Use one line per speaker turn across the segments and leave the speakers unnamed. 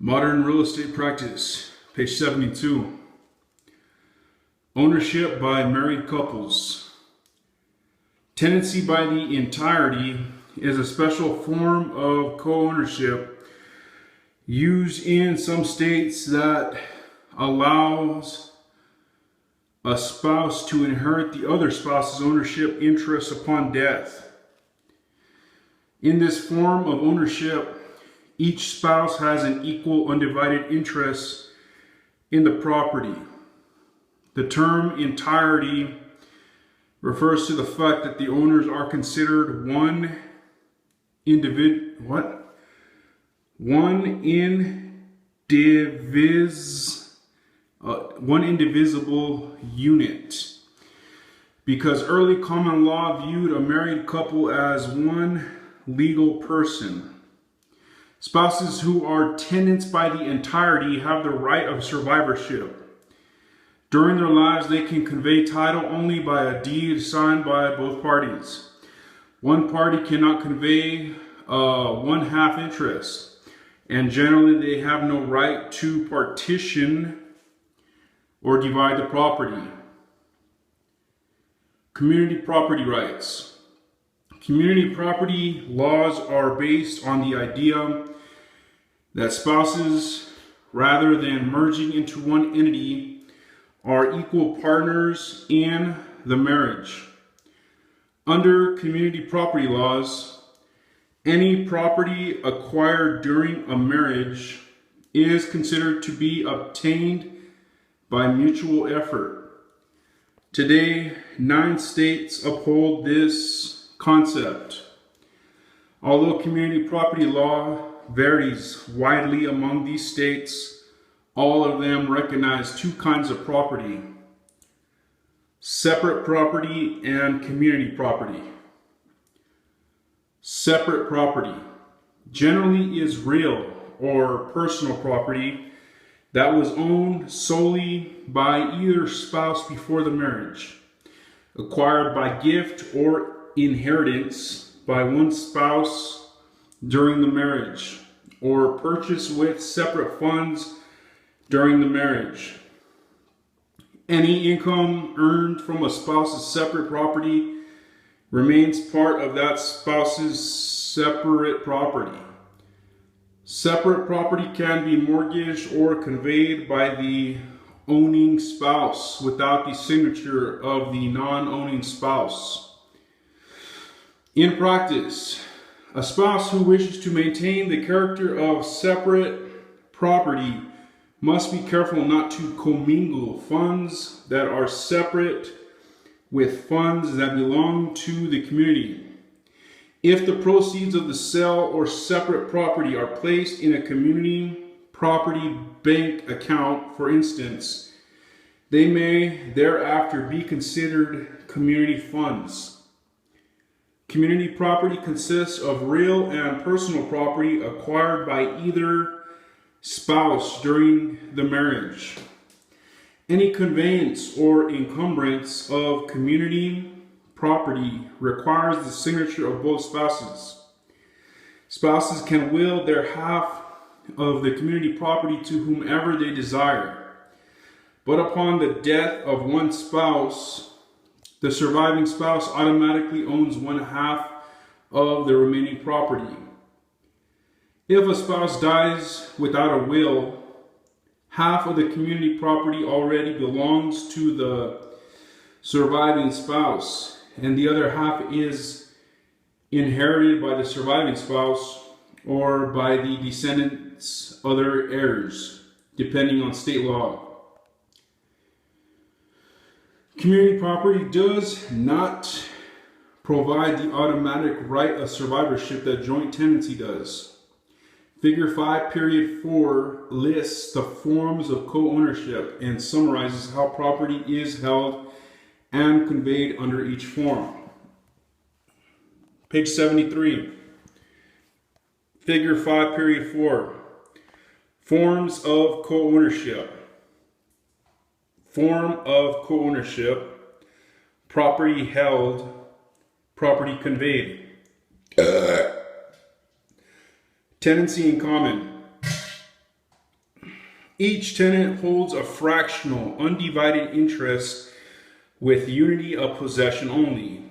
Modern real estate practice, page 72. Ownership by married couples. Tenancy by the entirety is a special form of co-ownership used in some states that allows a spouse to inherit the other spouse's ownership interest upon death. In this form of ownership, each spouse has an equal undivided interest in the property. The term entirety refers to the fact that the owners are considered one indivisible unit. Because early common law viewed a married couple as one legal person. Spouses who are tenants by the entirety have the right of survivorship. During their lives, they can convey title only by a deed signed by both parties. One party cannot convey one half interest, and generally they have no right to partition or divide the property. Community property rights. Community property laws are based on the idea that spouses, rather than merging into one entity, are equal partners in the marriage. Under community property laws, any property acquired during a marriage is considered to be obtained by mutual effort. Today, 9 states uphold this concept. Although community property law varies widely among these states, all of them recognize 2 kinds of property: separate property and community property. Separate property generally is real or personal property that was owned solely by either spouse before the marriage, acquired by gift or inheritance by one spouse during the marriage, or purchased with separate funds during the marriage. Any income earned from a spouse's separate property remains part of that spouse's separate property. Separate property can be mortgaged or conveyed by the owning spouse without the signature of the non-owning spouse. In practice, a spouse who wishes to maintain the character of separate property must be careful not to commingle funds that are separate with funds that belong to the community. If the proceeds of the sale or separate property are placed in a community property bank account, for instance, they may thereafter be considered community funds. Community property consists of real and personal property acquired by either spouse during the marriage. Any conveyance or encumbrance of community property requires the signature of both spouses. Spouses can will their half of the community property to whomever they desire. But upon the death of one spouse, the surviving spouse automatically owns one half of the remaining property. If a spouse dies without a will, half of the community property already belongs to the surviving spouse, and the other half is inherited by the surviving spouse or by the descendants' other heirs, depending on state law. Community property does not provide the automatic right of survivorship that joint tenancy does. Figure 5.4 lists the forms of co-ownership and summarizes how property is held and conveyed under each form. Page 73. Figure 5.4. Forms of co-ownership. Form of co-ownership: property held, property conveyed. Tenancy in common. Each tenant holds a fractional, undivided interest with unity of possession only.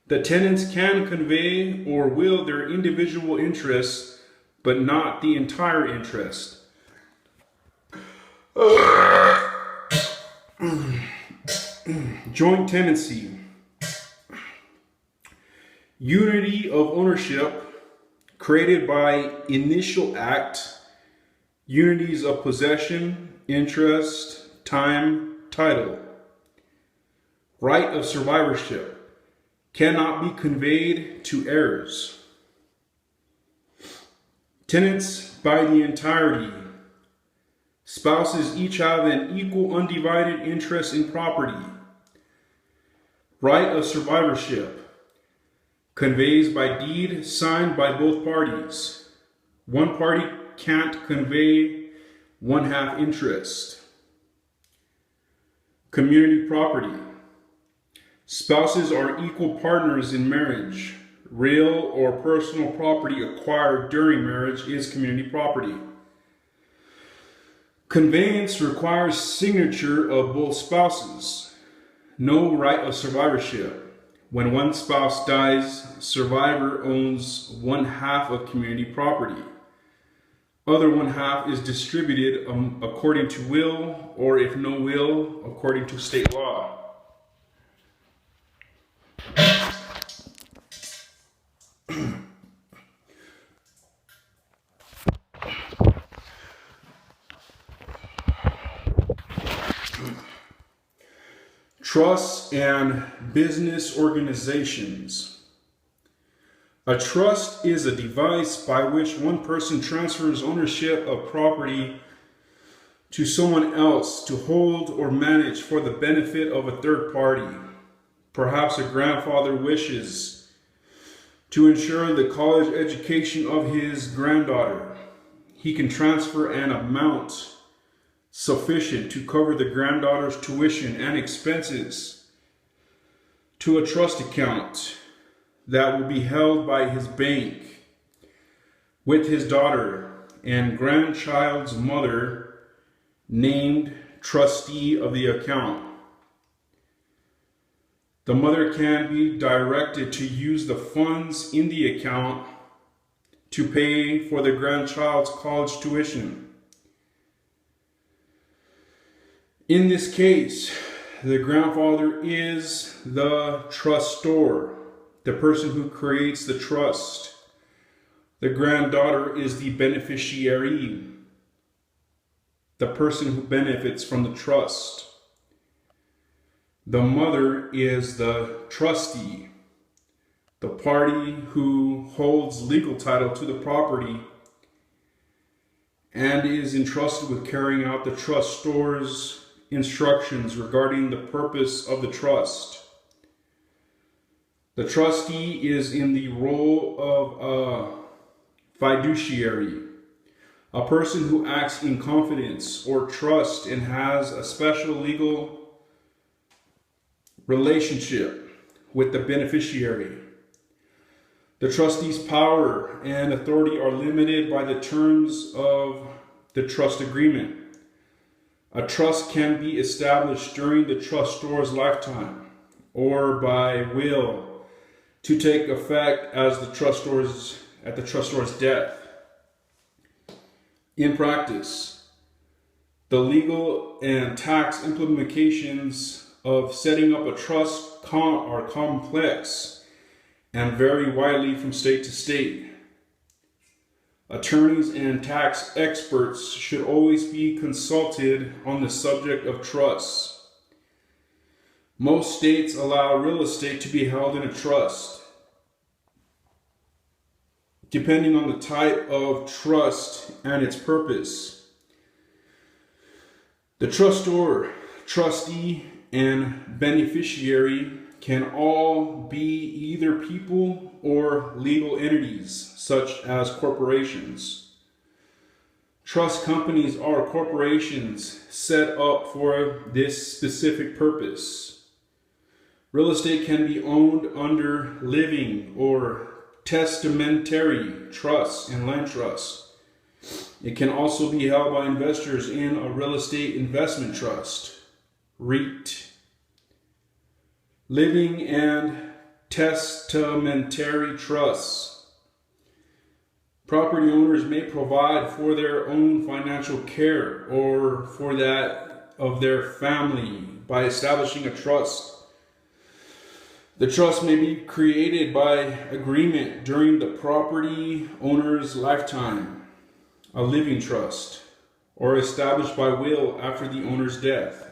The tenants can convey or will their individual interests, but not the entire interest. Joint tenancy. Unity of ownership created by initial act, unities of possession, interest, time, title. Right of survivorship cannot be conveyed to heirs. Tenants by the entirety. Spouses each have an equal undivided interest in property. Right of survivorship conveys by deed signed by both parties. One party can't convey one half interest. Community property. Spouses are equal partners in marriage. Real or personal property acquired during marriage is community property. Conveyance requires signature of both spouses. No right of survivorship. When one spouse dies, survivor owns one half of community property. Other one half is distributed according to will, or if no will, according to state law. Trusts and business organizations. A trust is a device by which one person transfers ownership of property to someone else to hold or manage for the benefit of a third party. Perhaps a grandfather wishes to ensure the college education of his granddaughter. He can transfer an amount sufficient to cover the granddaughter's tuition and expenses to a trust account that will be held by his bank with his daughter and grandchild's mother named trustee of the account. The mother can be directed to use the funds in the account to pay for the grandchild's college tuition. In this case, the grandfather is the trustor, the person who creates the trust. The granddaughter is the beneficiary, the person who benefits from the trust. The mother is the trustee, the party who holds legal title to the property and is entrusted with carrying out the trustor's instructions regarding the purpose of the trust. The trustee is in the role of a fiduciary, a person who acts in confidence or trust and has a special legal relationship with the beneficiary. The trustee's power and authority are limited by the terms of the trust agreement. A trust can be established during the trustor's lifetime or by will to take effect as at the trustor's death. In practice, the legal and tax implications of setting up a trust are complex and vary widely from state to state. Attorneys and tax experts should always be consulted on the subject of trusts. Most states allow real estate to be held in a trust. Depending on the type of trust and its purpose, the trustor, trustee, and beneficiary can all be either people or legal entities, such as corporations. Trust companies are corporations set up for this specific purpose. Real estate can be owned under living or testamentary trusts and land trusts. It can also be held by investors in a real estate investment trust, REIT. Living and testamentary trusts. Property owners may provide for their own financial care or for that of their family by establishing a trust. The trust may be created by agreement during the property owner's lifetime, a living trust, or established by will after the owner's death,